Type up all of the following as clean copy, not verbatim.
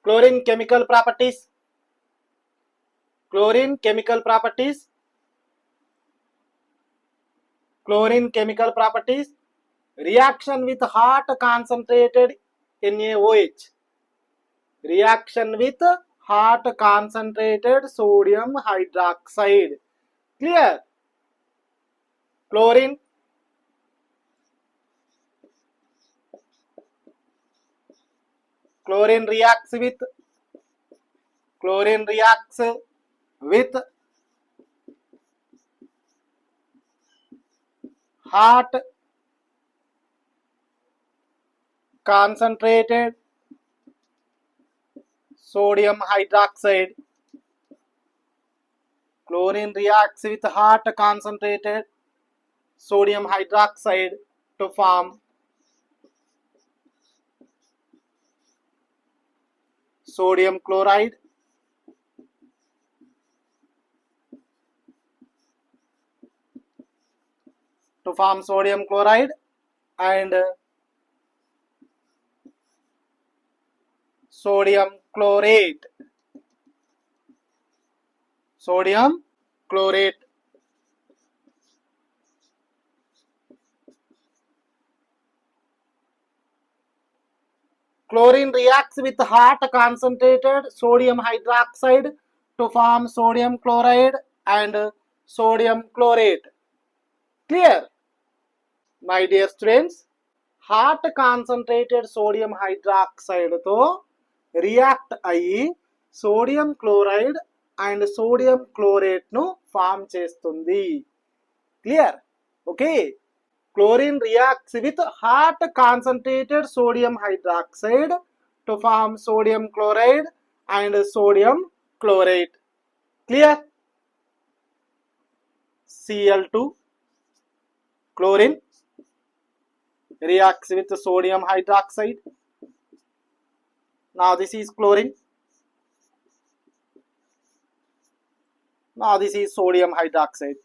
Chlorine chemical properties. Chlorine chemical properties. Chlorine chemical properties. Reaction with hot concentrated NaOH. Reaction with hot concentrated sodium hydroxide. Clear? Chlorine. Chlorine reacts with hot concentrated sodium hydroxide. Chlorine reacts with hot concentrated sodium hydroxide to form sodium chloride. And sodium chlorate. Chlorine reacts with hot concentrated sodium hydroxide to form sodium chloride and sodium chlorate. Clear? My dear students, hot concentrated sodium hydroxide తో react అయ్యి sodium chloride and sodium chlorate ను form చేస్తుంది. Clear? Okay. Chlorine reacts with hot concentrated sodium hydroxide to form sodium chloride and sodium chlorate. Clear? Cl2 chlorine reacts with sodium hydroxide. Now this is chlorine. Now this is sodium hydroxide.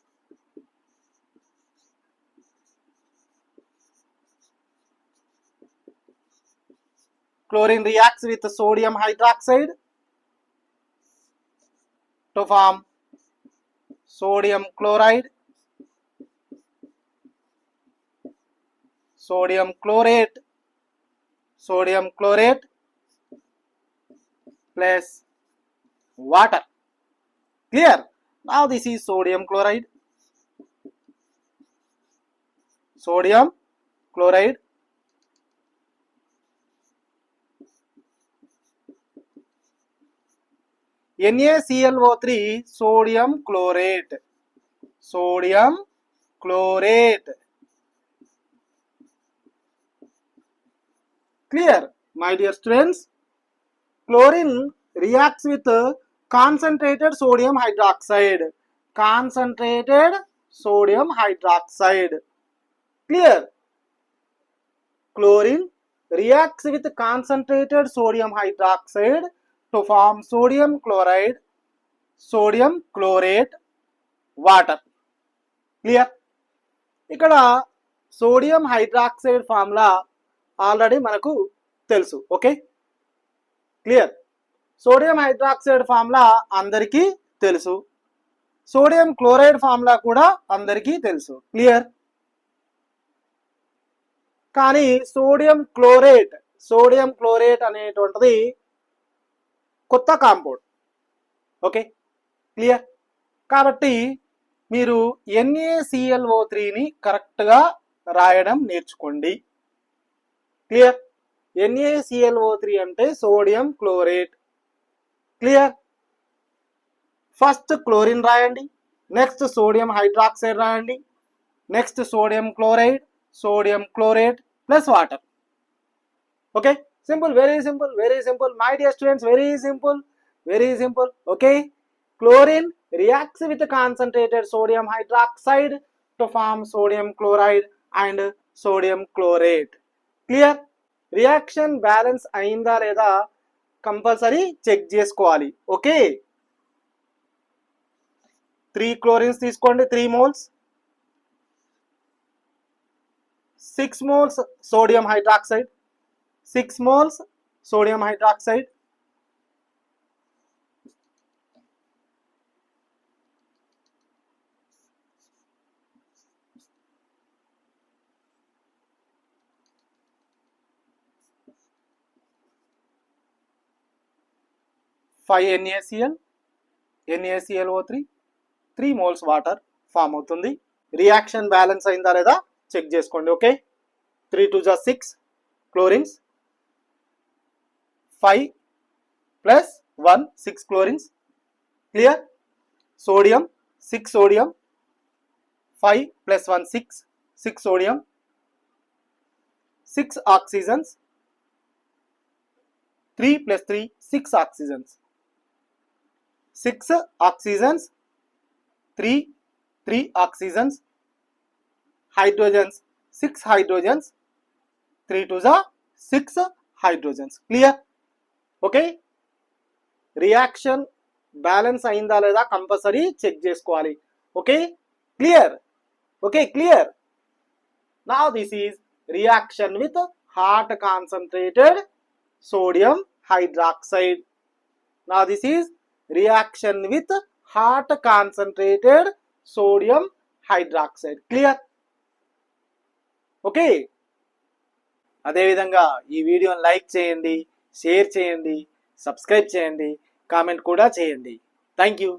Chlorine reacts with sodium hydroxide to form sodium chloride, sodium chlorate plus water. Clear? Now this is sodium chloride. NaClO3 sodium chlorate. Clear? My dear students, chlorine reacts with concentrated sodium hydroxide. Clear? Chlorine reacts with concentrated sodium hydroxide to form sodium chloride, sodium chlorate, water. Clear? ఇక్కడ sodium hydroxide formula already మనకు తెలుసు. Okay, clear? Sodium hydroxide formula అందరికీ తెలుసు. Sodium chloride formula కూడా అందరికీ తెలుసు. Clear? కానీ sodium chlorate అనేటువంటిది కొత్త కాంపౌండ్. Okay, clear? కాబట్టి మీరు NaClO3ని కరెక్ట్గా రాయడం నేర్చుకోండి. క్లియర్? NaClO3 అంటే sodium chlorate. Clear? First chlorine రాయండి, నెక్స్ట్ సోడియం హైడ్రాక్సైడ్ రాయండి, next sodium chlorate plus water. Okay, simple, very simple my dear students, very simple. Okay, chlorine reacts with concentrated sodium hydroxide to form sodium chloride and sodium chlorate. Clear? Reaction balance అయిందా లేదా compulsory check చేసుకోవాలి. Okay, 3 chlorines తీసుకోండి, 3 moles, 6 moles sodium hydroxide, 6 moles sodium hydroxide, 5 NaCl, NaClO3, 3 moles water form అవుతుంది. Reaction balance అయిందా లేదా check చేసుకోండి. Okay, 3 2 6 chlorines, 5 plus 1 6 chlorines. Clear? Sodium 6 sodium, 5 plus 1 6 sodium, 6 oxygens, 3 plus 3 6 oxygens, 6 oxygens, 3 oxygens, hydrogens 6 hydrogens, 3 2 6 hydrogens. Clear? Okay, reaction balance అయిందా లేదా compulsory check చేసుకోవాలి. Okay, clear? Okay, clear. Now this is reaction with hot concentrated sodium hydroxide. Now this is reaction with hot concentrated sodium hydroxide. Clear? Okay, అదేవిధంగా ఈ వీడియోని like చేయండి, share చేయండి, subscribe చేయండి, comment కూడా చేయండి. Thank you.